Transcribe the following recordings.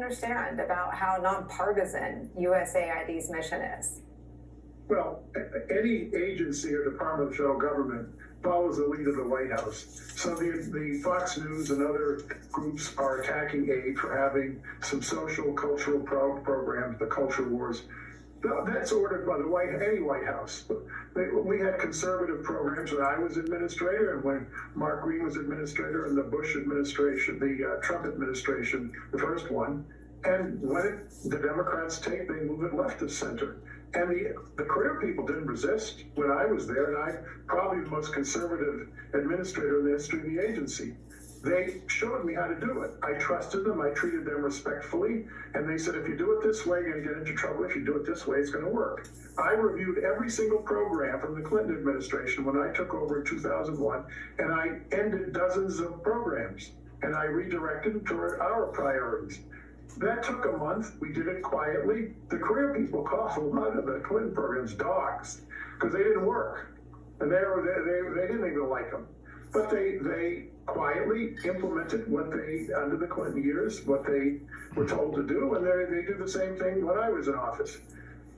Understand about how nonpartisan USAID's mission is? Well, any agency or department of federal government follows the lead of the White House. So the Fox News and other groups are attacking aid for having some social, cultural programs, the culture wars. That's ordered by any White House. We had conservative programs when I was administrator and when Mark Green was administrator and the Bush administration, the Trump administration, the first one. And when the Democrats take, they move it left of center. And the career people didn't resist when I was there, and I'm probably the most conservative administrator in the history of the agency. They showed me how to do it. I trusted them, I treated them respectfully, and they said, if you do it this way, you're gonna get into trouble. If you do it this way, it's gonna work. I reviewed every single program from the Clinton administration when I took over in 2001, and I ended dozens of programs, and I redirected them toward our priorities. That took a month. We did it quietly. The career people called a lot of the Clinton programs dogs because they didn't work, and they didn't even like them. But they quietly implemented what they, under the Clinton years, what they were told to do, and they do the same thing when I was in office.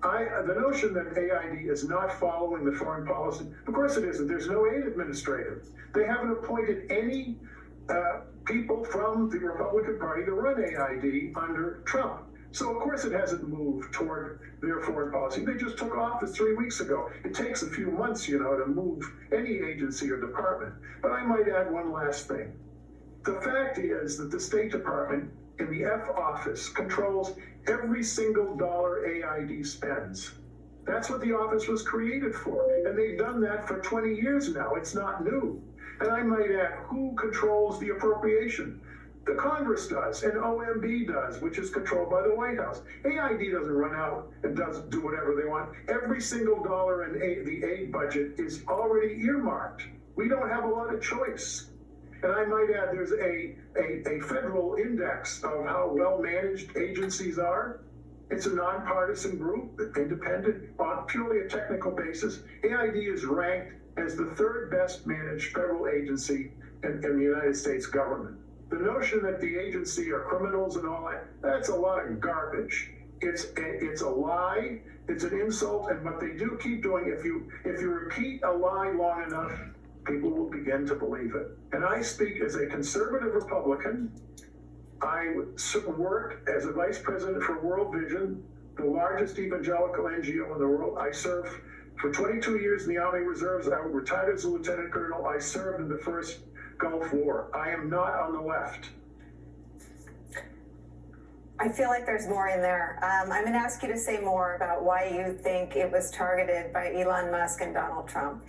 The notion that AID is not following the foreign policy, of course it isn't. There's no aid administrator. They haven't appointed any people from the Republican Party to run AID under Trump. So of course it hasn't moved toward their foreign policy. They just took office 3 weeks ago. It takes a few months, to move any agency or department. But I might add one last thing. The fact is that the State Department in the F office controls every single dollar AID spends. That's what the office was created for. And they've done that for 20 years now. It's not new. And I might add, who controls the appropriation? The Congress does, and OMB does, which is controlled by the White House. AID doesn't run out and doesn't do whatever they want. Every single dollar in the aid budget is already earmarked. We don't have a lot of choice. And I might add, there's a federal index of how well managed agencies are. It's a nonpartisan group, independent, on purely a technical basis. AID is ranked as the third best managed federal agency in the United States government. The notion that the agency are criminals and all that, that's a lot of garbage. It's a lie, it's an insult, and what they do keep doing, if you repeat a lie long enough, people will begin to believe it. And I speak as a conservative Republican. I worked as a vice president for World Vision, the largest evangelical NGO in the world. I served for 22 years in the Army Reserves. I retired as a lieutenant colonel. I served in the first Gulf War. I am not on the left. I feel like there's more in there. I'm going to ask you to say more about why you think it was targeted by Elon Musk and Donald Trump.